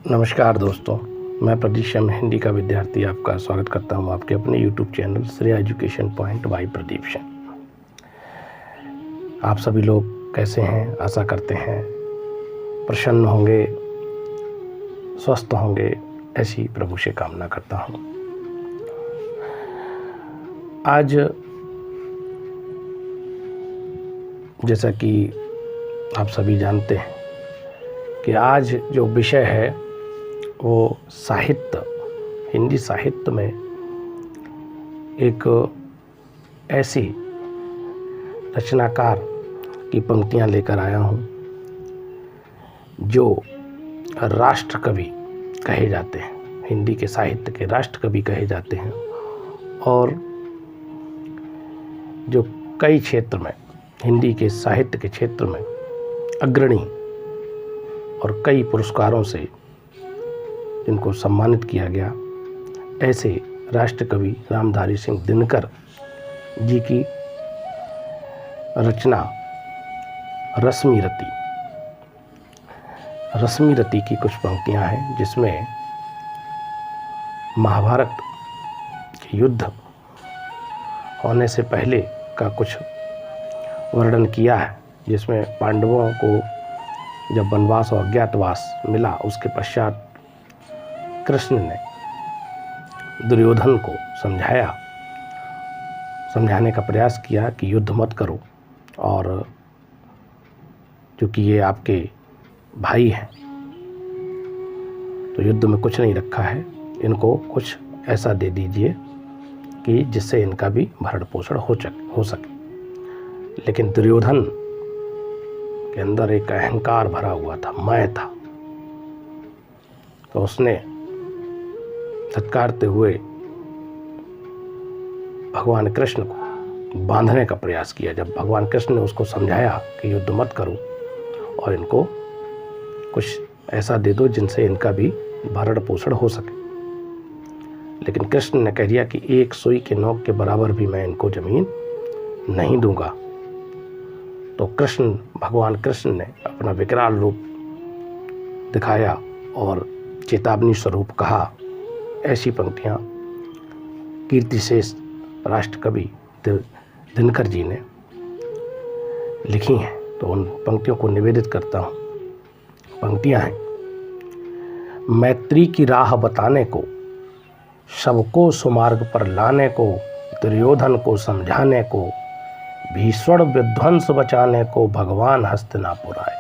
नमस्कार दोस्तों, मैं प्रदीप शर्मा हिंदी का विद्यार्थी आपका स्वागत करता हूं आपके अपने YouTube channel Shreya education point by Pradeep Sharma. आप सभी लोग कैसे हैं? आशा करते हैं प्रसन्न होंगे, स्वस्थ होंगे, ऐसी प्रभु से कामना करता हूं। आज जैसा कि आप सभी जानते हैं कि आज जो विषय है वो साहित्य, हिंदी साहित्य में एक ऐसी रचनाकार की पंक्तियां लेकर आया हूं जो राष्ट्र कवि कहे जाते हैं, हिंदी के साहित्य के राष्ट्र कवि कहे जाते हैं और जो कई क्षेत्र में, हिंदी के साहित्य के क्षेत्र में अग्रणी और कई पुरस्कारों से जिनको सम्मानित किया गया, ऐसे राष्ट्र कवि रामधारी सिंह दिनकर जी की रचना रश्मि रति की कुछ पंक्तियां हैं जिसमें महाभारत के युद्ध होने से पहले का कुछ वर्णन किया है, जिसमें पांडवों को जब वनवास और अज्ञातवास मिला उसके पश्चात कृष्ण ने दुर्योधन को समझाने का प्रयास किया कि युद्ध मत करो, और क्योंकि ये आपके भाई हैं तो युद्ध में कुछ नहीं रखा है, इनको कुछ ऐसा दे दीजिए कि जिससे इनका भी भरण पोषण हो सके। लेकिन दुर्योधन के अंदर एक अहंकार भरा हुआ था, मैं था, तो उसने धत्कारते हुए भगवान कृष्ण को बांधने का प्रयास किया। जब भगवान कृष्ण ने उसको समझाया कि युद्ध मत करो और इनको कुछ ऐसा दे दो जिनसे इनका भी भरण पोषण हो सके, लेकिन कृष्ण ने कह दिया कि एक सुई के नोक के बराबर भी मैं इनको जमीन नहीं दूंगा। तो भगवान कृष्ण ने अपना विकराल रूप दिखाया और चेतावनी स्वरूप कहा। ऐसी पंक्तियां कीर्तिशेष राष्ट्र कवि दिनकर जी ने लिखी हैं, तो उन पंक्तियों को निवेदित करता हूं। पंक्तियां हैं, मैत्री की राह बताने को, सबको सुमार्ग पर लाने को, दुर्योधन को समझाने को, भीषण विध्वंस बचाने को भगवान हस्तिनापुर आए।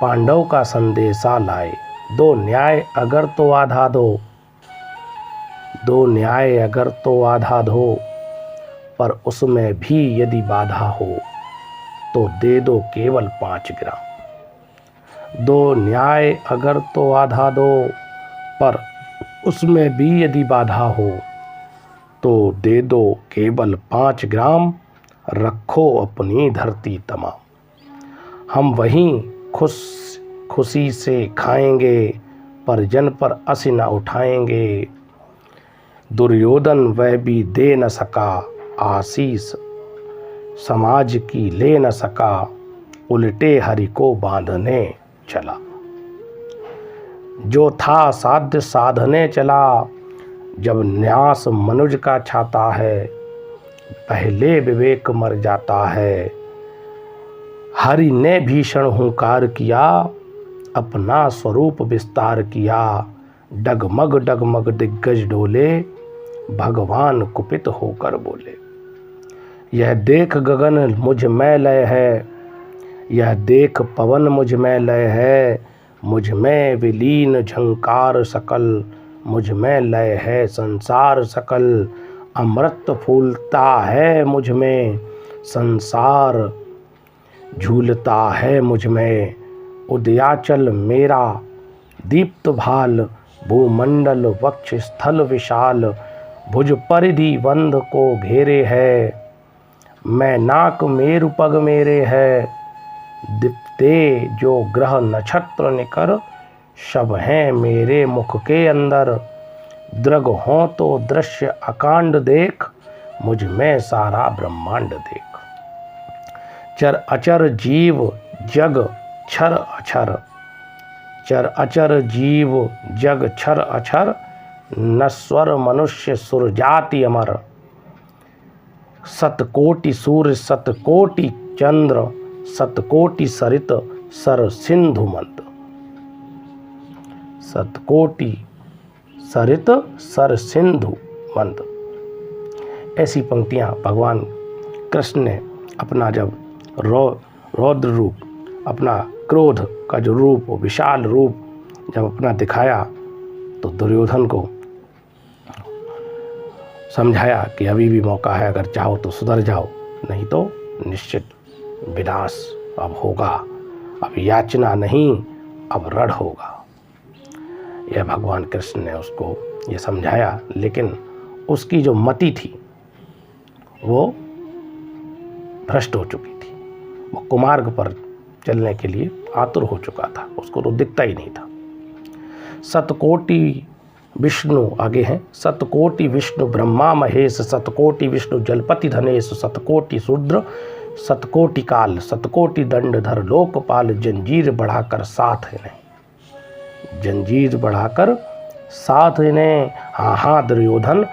पांडव का संदेशा लाए, दो न्याय अगर तो आधा दो, दो न्याय अगर तो आधा दो, पर उसमें भी यदि बाधा हो तो दे दो केवल 5 ग्राम। दो न्याय अगर तो आधा दो, पर उसमें भी यदि बाधा हो तो दे दो केवल 5 ग्राम। रखो अपनी धरती तमाम, हम वहीं खुशी से खाएंगे, पर जन पर असी न उठाएंगे। दुर्योधन वह भी दे न सका, आशीष समाज की ले न सका, उल्टे हरि को बांधने चला। जो था साध्य साधने चला, जब न्यास मनुज का छाता है, पहले विवेक मर जाता है। हरि ने भीषण हुंकार किया, अपना स्वरूप विस्तार किया। डगमग डगमग दिग्गज डोले, भगवान कुपित होकर बोले। यह देख गगन मुझ में लय है, यह देख पवन मुझ में लय है। मुझ में विलीन झंकार सकल, मुझ में लय है संसार सकल। अमृत फूलता है मुझ में, संसार झूलता है मुझ में। उदयाचल मेरा दीप्त भाल, भूमंडल वक्ष स्थल विशाल। भुज परिधि वंद को घेरे है, मैं नाक मेरु पग मेरे है। दीप्ते जो ग्रह नक्षत्र निकर, सब हैं मेरे मुख के अंदर। दृग हो तो दृश्य अकांड देख, मुझ में सारा ब्रह्मांड देख। चर अचर जीव जग छर अछर, चर अचर जीव जग छर अक्षर, नश्वर मनुष्य सुर जाति अमर। सतकोटि सूर्य सतकोटि चंद्र, सतकोटि सरित सर सिंधु मंद। सतकोटि सरित सर सिंधु मंद। ऐसी पंक्तियां भगवान कृष्ण ने अपना जब रौद्र रूप, अपना क्रोध का जो रूप, वो विशाल रूप जब अपना दिखाया, तो दुर्योधन को समझाया कि अभी भी मौका है, अगर चाहो तो सुधर जाओ, नहीं तो निश्चित विनाश अब होगा। अब याचना नहीं, अब रण होगा। यह भगवान कृष्ण ने उसको ये समझाया, लेकिन उसकी जो मति थी वो भ्रष्ट हो चुकी थी। वो कुमार्ग पर चलने के लिए आतुर हो चुका था, उसको तो दिखता ही नहीं था। सतकोटि विष्णु आगे हैं, सतकोटि विष्णु ब्रह्मा महेश, सतकोटि विष्णु जलपति धनेश, सतकोटि शूद्र सतकोटि काल, सतकोटि दंडधर लोकपाल, जंजीर बढ़ाकर साथ इन्हें। जंजीर बढ़ाकर साथ इन्हें, हाँ हाँ दुर्योधन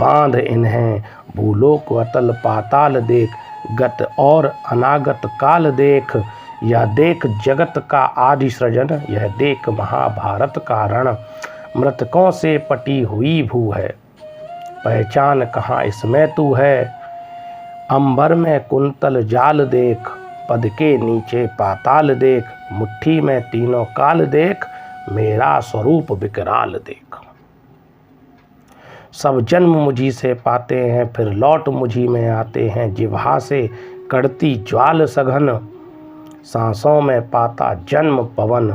बांध इन्हें। भूलोक अतल पाताल देख, गत और अनागत काल देख। यह देख जगत का आदि सृजन, यह देख महाभारत का रण। मृतकों से पटी हुई भू है, पहचान कहाँ इसमें तू है। अंबर में कुंतल जाल देख, पद के नीचे पाताल देख। मुट्ठी में तीनों काल देख, मेरा स्वरूप विकराल देख। सब जन्म मुझी से पाते हैं, फिर लौट मुझी में आते हैं। जिह्वा से कड़ती ज्वाल सघन, सांसों में पाता जन्म पवन।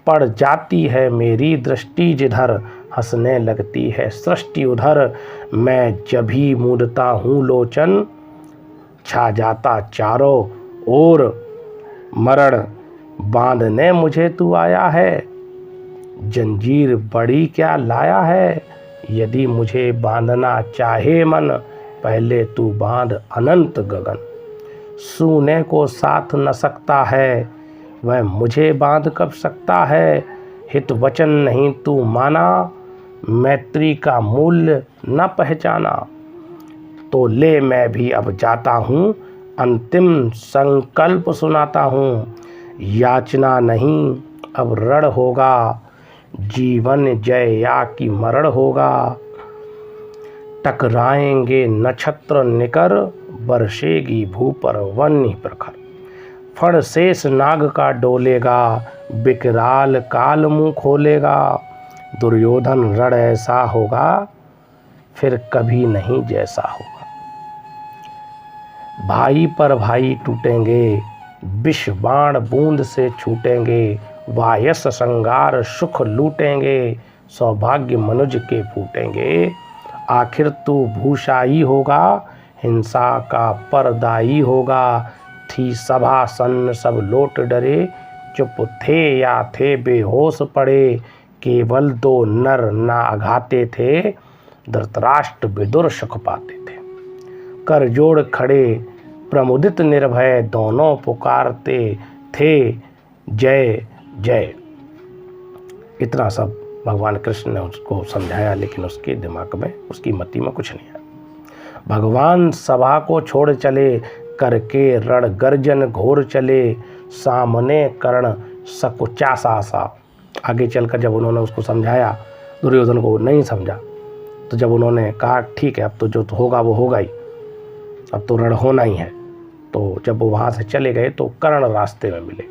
पड़ जाती है मेरी दृष्टि जिधर, हंसने लगती है सृष्टि उधर। मैं जब ही मूंदता हूँ लोचन, छा जाता चारों ओर मरण। बांधने मुझे तू आया है, जंजीर बड़ी क्या लाया है। यदि मुझे बांधना चाहे मन, पहले तू बांध अनंत गगन। सूने को साथ न सकता है, वह मुझे बांध कब सकता है। हित वचन नहीं तू माना, मैत्री का मूल्य न पहचाना। तो ले मैं भी अब जाता हूँ, अंतिम संकल्प सुनाता हूँ। याचना नहीं अब रण होगा, जीवन जय या कि मरण होगा। टकराएंगे नक्षत्र निकर, बरसेगी भू पर वन्य प्रखर। फण शेष नाग का डोलेगा, विकराल काल मुँह खोलेगा। दुर्योधन रण ऐसा होगा, फिर कभी नहीं जैसा होगा। भाई पर भाई टूटेंगे, विष बाण बूंद से छूटेंगे। वायस श्रृंगार सुख लूटेंगे, सौभाग्य मनुज के फूटेंगे। आखिर तू भूषाई होगा, हिंसा का परदाई होगा। थी सभा सन्न सब लोट डरे, चुप थे या थे बेहोश पड़े। केवल दो नर ना आघाते थे, धृतराष्ट्र विदुर सुख पाते थे। कर जोड़ खड़े प्रमुदित निर्भय, दोनों पुकारते थे जय जय। इतना सब भगवान कृष्ण ने उसको समझाया, लेकिन उसके दिमाग में, उसकी मति में कुछ नहीं आया। भगवान सभा को छोड़ चले, करके रण गर्जन घोर चले। सामने कर्ण सकुचा सा। आगे चलकर जब उन्होंने उसको समझाया, दुर्योधन को नहीं समझा, तो जब उन्होंने कहा ठीक है अब तो जो होगा वो होगा ही, अब तो रण होना ही है, तो जब वो वहाँ से चले गए तो कर्ण रास्ते में मिले,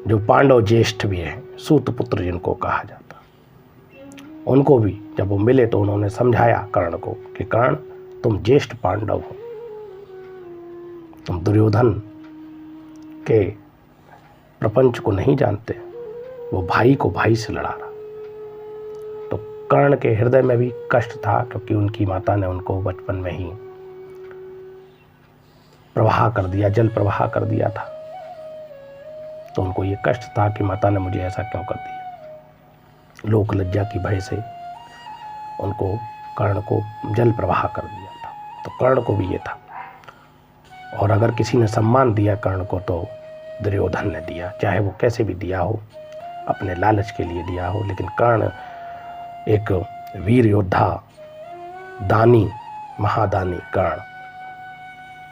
जो पांडव ज्येष्ठ भी हैं, सूत पुत्र जिनको कहा जाता। उनको भी जब वो मिले तो उन्होंने समझाया कर्ण को कि कर्ण तुम ज्येष्ठ पांडव हो, तुम दुर्योधन के प्रपंच को नहीं जानते। वो भाई को भाई से लड़ा रहा। तो कर्ण के हृदय में भी कष्ट था, क्योंकि उनकी माता ने उनको बचपन में ही प्रवाह कर दिया, जल प्रवाह कर दिया था। तो उनको ये कष्ट था कि माता ने मुझे ऐसा क्यों कर दिया। लोक लज्जा की भय से उनको, कर्ण को जल प्रवाह कर दिया था। तो कर्ण को भी ये था। और अगर किसी ने सम्मान दिया कर्ण को, तो दुर्योधन ने दिया, चाहे वो कैसे भी दिया हो, अपने लालच के लिए दिया हो। लेकिन कर्ण एक वीर योद्धा, दानी, महादानी कर्ण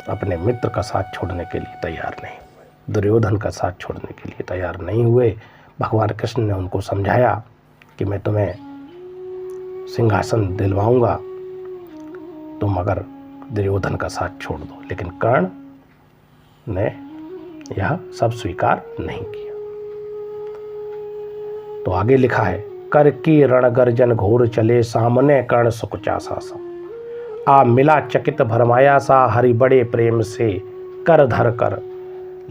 अपने मित्र का साथ छोड़ने के लिए तैयार नहीं हुए, दुर्योधन का साथ छोड़ने के लिए तैयार नहीं हुए। भगवान कृष्ण ने उनको समझाया कि मैं तुम्हें सिंहासन दिलवाऊंगा, तुम अगर दुर्योधन का साथ छोड़ दो। लेकिन कर्ण ने यह सब स्वीकार नहीं किया। तो आगे लिखा है, कर की रण गर्जन घोर चले, सामने कर्ण सुकुचा सा आ मिला चकित भरमाया सा, हरि बड़े प्रेम से कर धर कर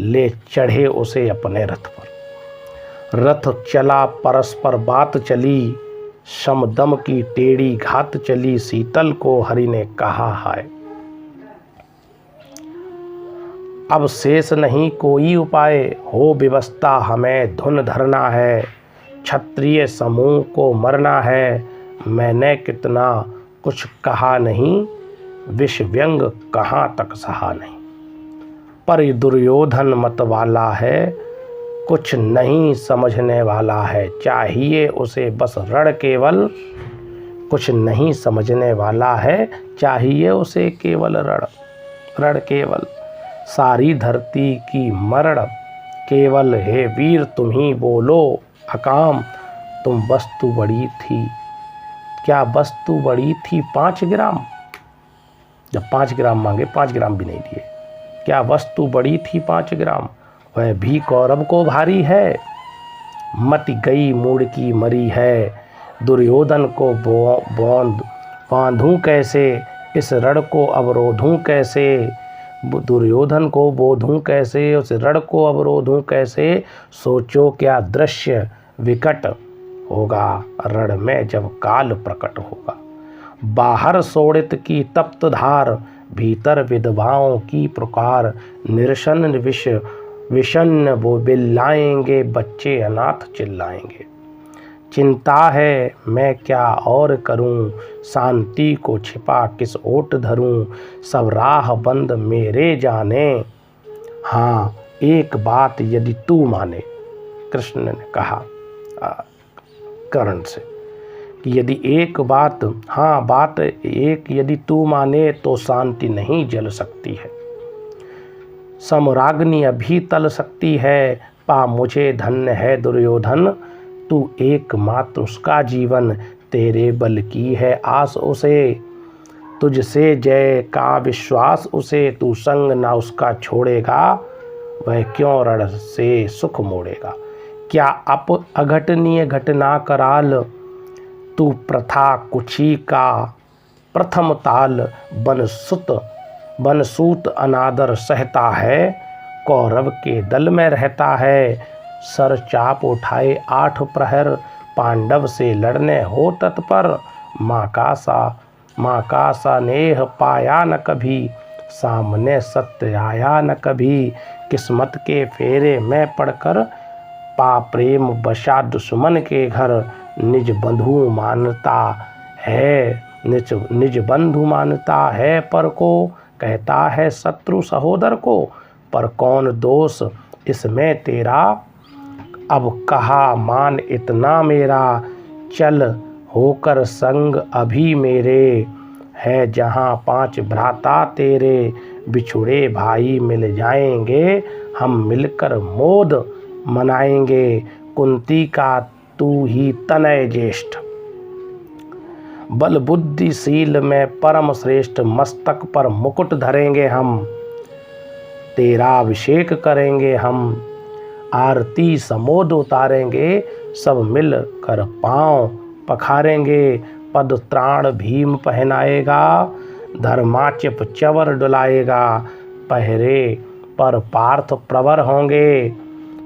ले चढ़े उसे अपने रथ पर। रथ चला परस्पर बात चली, समदम की टेढ़ी घात चली, शीतल को हरि ने कहा हाय। अब शेष नहीं कोई उपाय, हो व्यवस्था हमें धुन धरना है, क्षत्रिय समूह को मरना है, मैंने कितना कुछ कहा नहीं, विष व्यंग कहाँ तक सहा नहीं। पर दुर्योधन मत वाला है, कुछ नहीं समझने वाला है, चाहिए उसे बस रण केवल, कुछ नहीं समझने वाला है, चाहिए उसे केवल रण केवल। सारी धरती की मरण केवल, हे वीर तुम ही बोलो अकाम, तुम वस्तु बड़ी थी, क्या वस्तु बड़ी थी 5 ग्राम। जब 5 ग्राम मांगे 5 ग्राम भी नहीं दिए। क्या वस्तु बड़ी थी 5 ग्राम, वह भी कौरव को भारी है, मत गई मूड की मरी है, दुर्योधन को बांधूं कैसे, इस रण को अवरोधूं कैसे, दुर्योधन को बोधूं कैसे, उस रण को अवरोधूं कैसे, सोचो क्या दृश्य विकट होगा, रण में जब काल प्रकट होगा। बाहर सोड़ित की तप्त धार, भीतर विधवाओं की पुकार, निरसन विषन्न वो बिल्लाएंगे, बच्चे अनाथ चिल्लाएंगे। चिंता है मैं क्या और करूं, शांति को छिपा किस ओट धरूं, सब राह बंद मेरे जाने, हाँ एक बात यदि तू माने। कृष्ण ने कहा कर्ण से कि यदि एक बात, हाँ बात एक यदि तू माने, तो शांति नहीं जल सकती है, समराग्नि अभी तल सकती है, पा मुझे धन्य है दुर्योधन, तू एकमात्र उसका जीवन, तेरे बल की है आस उसे, तुझसे जय का विश्वास उसे, तू संग ना उसका छोड़ेगा, वह क्यों रण से सुख मोड़ेगा। क्या अप अघटनीय घटना कराल, तू प्रथा कुछी का प्रथम ताल, बनसूत अनादर सहता है, कौरव के दल में रहता है, सर चाप उठाए 8 प्रहर, पांडव से लड़ने हो तत्पर, माँ का सा नेह पाया न कभी, सामने सत्य आया न कभी, किस्मत के फेरे में पड़कर, पा प्रेम बशा दुश्मन के घर, निज बंधु मानता है पर को, कहता है शत्रु सहोदर को, पर कौन दोष इसमें तेरा, अब कहा मान इतना मेरा, चल होकर संग अभी मेरे, है जहाँ 5 भ्राता तेरे, बिछुड़े भाई मिल जाएंगे, हम मिलकर मोद मनाएंगे, कुंती का तू ही तनय ज्येष्ठ, बल बुद्धिशील में परम श्रेष्ठ, मस्तक पर मुकुट धरेंगे हम, तेरा अभिषेक करेंगे हम, आरती समोद उतारेंगे, सब मिल कर पाँव पखारेंगे, पद त्राण भीम पहनाएगा, धर्माचिप चवर डुलाएगा, पहरे पर पार्थ प्रवर होंगे,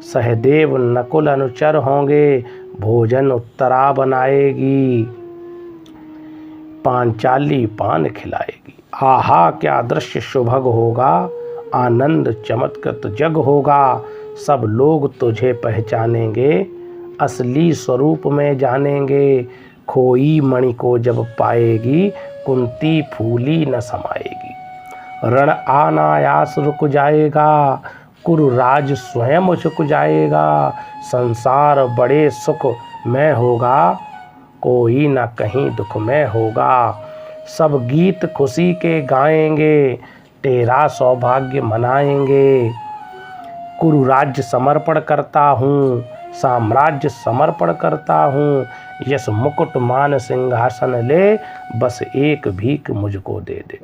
सहदेव नकुल अनुचर होंगे, भोजन उत्तरा बनाएगी, पांचाली पान खिलाएगी। आहा क्या दृश्य शुभग होगा, आनंद चमत्कृत जग होगा, सब लोग तुझे पहचानेंगे, असली स्वरूप में जानेंगे, खोई मणि को जब पाएगी, कुंती फूली न समाएगी, रण अनायास रुक जाएगा, कुरुराज स्वयं झुक जाएगा। संसार बड़े सुख में होगा, कोई न कहीं दुख में होगा। सब गीत खुशी के गाएंगे, तेरा सौभाग्य मनाएंगे। कुरुराज्य समर्पण करता हूँ, साम्राज्य समर्पण करता हूँ। यस मुकुट मान सिंहासन ले, बस एक भीख मुझको दे दे।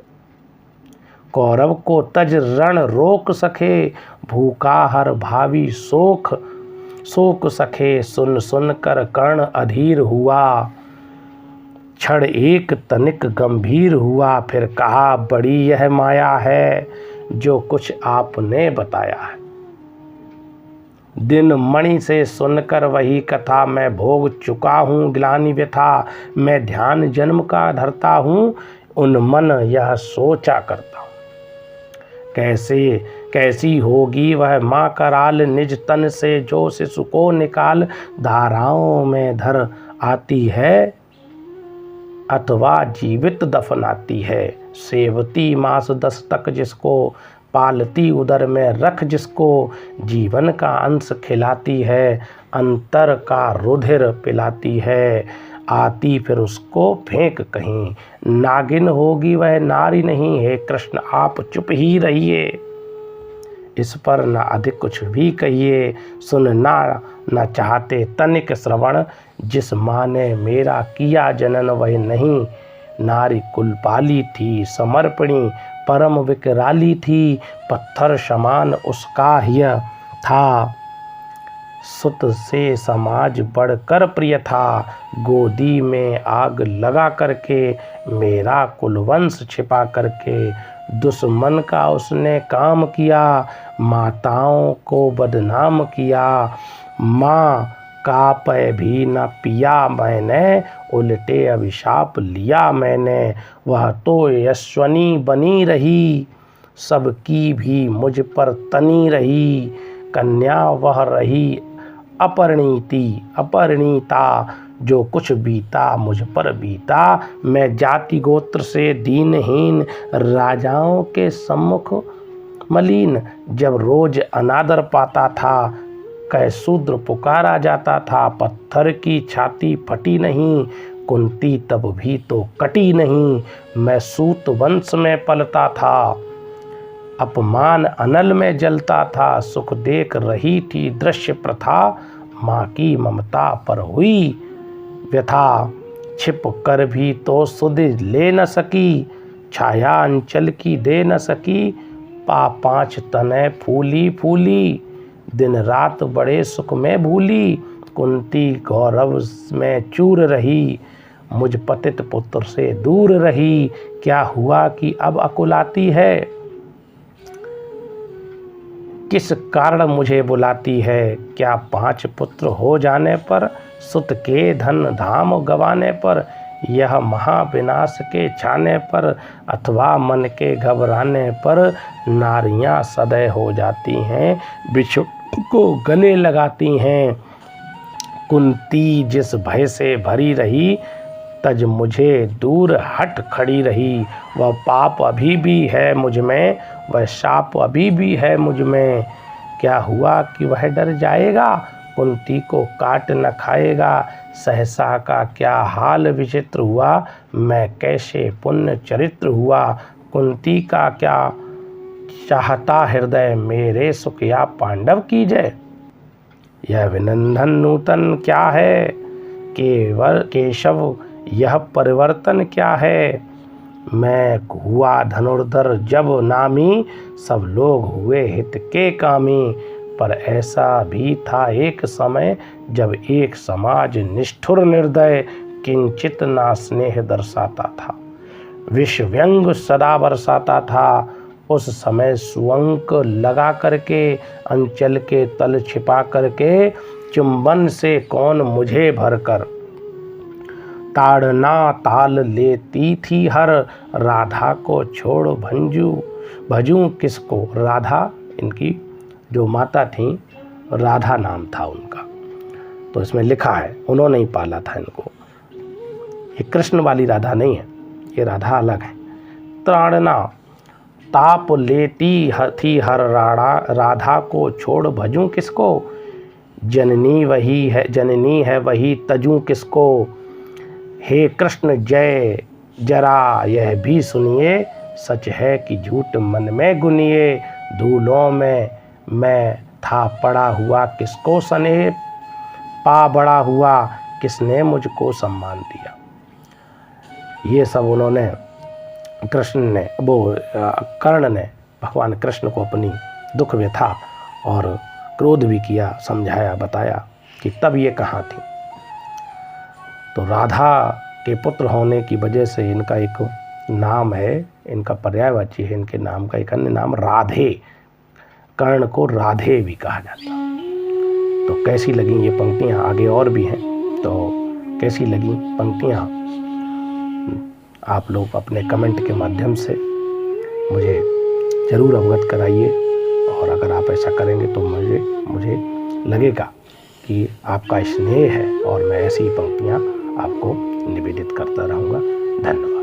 कौरव को तज रण रोक सके, भूखा हर भावी शोक शोक सके। सुन सुन कर कर्ण अधीर हुआ, क्षण एक तनिक गंभीर हुआ। फिर कहा बड़ी यह माया है, जो कुछ आपने बताया है। दिन मणि से सुनकर वही कथा, मैं भोग चुका हूँ ग्लानि व्यथा। मैं ध्यान जन्म का धरता हूँ, उन मन यह सोचा करता हूँ। कैसी होगी वह माँ कराल, निज तन से जो शिशु को निकाल। धाराओं में धर आती है, अथवा जीवित दफनाती है। सेवती मास 10 तक जिसको, पालती उदर में रख जिसको। जीवन का अंश खिलाती है, अंतर का रुधिर पिलाती है। आती फिर उसको फेंक कहीं, नागिन होगी वह नारी नहीं। हे कृष्ण आप चुप ही रहिए, इस पर न अधिक कुछ भी कहिए। सुनना न चाहते तनिक श्रवण, जिस माँ ने मेरा किया जनन वह नहीं। नारी कुल पाली थी समर्पणी, परम विकराली थी। पत्थर समान उसका यह था, सुत से समाज बढ़कर प्रिय था। गोदी में आग लगा करके, मेरा कुलवंश छिपा करके। दुश्मन का उसने काम किया, माताओं को बदनाम किया। माँ का पै भी न पिया मैंने, उल्टे अभिशाप लिया मैंने। वह तो यशस्वनी बनी रही, सबकी भी मुझ पर तनी रही। कन्या वह रही अपरिणीता, जो कुछ बीता मुझ पर बीता। मैं जाति गोत्र से दीनहीन, राजाओं के सम्मुख मलिन। जब रोज अनादर पाता था, कै शूद्र पुकारा जाता था। पत्थर की छाती फटी नहीं, कुंती तब भी तो कटी नहीं। मैं सूत वंश में पलता था, अपमान अनल में जलता था। सुख देख रही थी दृश्य प्रथा, माँ की ममता पर हुई व्यथा। छिप कर भी तो सुध ले न सकी, छाया अंचल की दे न सकी। पाँच तने फूली फूली, दिन रात बड़े सुख में भूली। कुंती गौरव में चूर रही, मुझ पतित पुत्र से दूर रही। क्या हुआ कि अब अकुलाती है, किस कारण मुझे बुलाती है। क्या 5 पुत्र हो जाने पर, सुत के धन धाम गवाने पर। यह महाविनाश के छाने पर, अथवा मन के घबराने पर। नारियां सदै हो जाती हैं, बिच्छू को गले लगाती हैं। कुंती जिस भय से भरी रही, तज मुझे दूर हट खड़ी रही। वह पाप अभी भी है मुझ में, वह शाप अभी भी है मुझ में। क्या हुआ कि वह डर जाएगा, कुंती को काट न खाएगा। सहसा का क्या हाल विचित्र हुआ, मैं कैसे पुण्य चरित्र हुआ। कुंती का क्या चाहता हृदय, मेरे सुख या पांडव की जय। यह विनंदन नूतन क्या है, केशव यह परिवर्तन क्या है। मैं हुआ धनुर्धर जब नामी, सब लोग हुए हित के कामी। पर ऐसा भी था एक समय, जब एक समाज निष्ठुर निर्दय, किंचित ना स्नेह दर्शाता था, विष व्यंग सदा बरसाता था। उस समय सुअंक लगा करके, अंचल के तल छिपा करके, चुंबन से कौन मुझे भरकर ताड़ना ताल लेती थी हर। राधा को छोड़ भजूं किसको। राधा इनकी जो माता थी, राधा नाम था उनका। तो इसमें लिखा है उन्होंने ही पाला था इनको। ये कृष्ण वाली राधा नहीं है, ये राधा अलग है। ताड़ना ताप लेती थी हर राधा को, छोड़ भजूं किसको, जननी है वही तजूं किसको। हे कृष्ण जय जरा यह भी सुनिए, सच है कि झूठ मन में गुनिए। धूलों में मैं था पड़ा हुआ किसको स्नेह, पा बड़ा हुआ किसने मुझको सम्मान दिया। ये सब उन्होंने कर्ण ने भगवान कृष्ण को अपनी दुख व्यथा और क्रोध भी किया, समझाया, बताया कि तब ये कहाँ थी। तो राधा के पुत्र होने की वजह से इनका एक नाम है, इनका पर्यायवाची है, इनके नाम का एक अन्य नाम राधे। कर्ण को राधे भी कहा जाता। तो कैसी लगी ये पंक्तियाँ, आगे और भी हैं, तो कैसी लगी पंक्तियाँ आप लोग अपने कमेंट के माध्यम से मुझे ज़रूर अवगत कराइए। और अगर आप ऐसा करेंगे तो मुझे लगेगा कि आपका स्नेह है और मैं ऐसी पंक्तियाँ आपको निवेदित करता रहूँगा। धन्यवाद।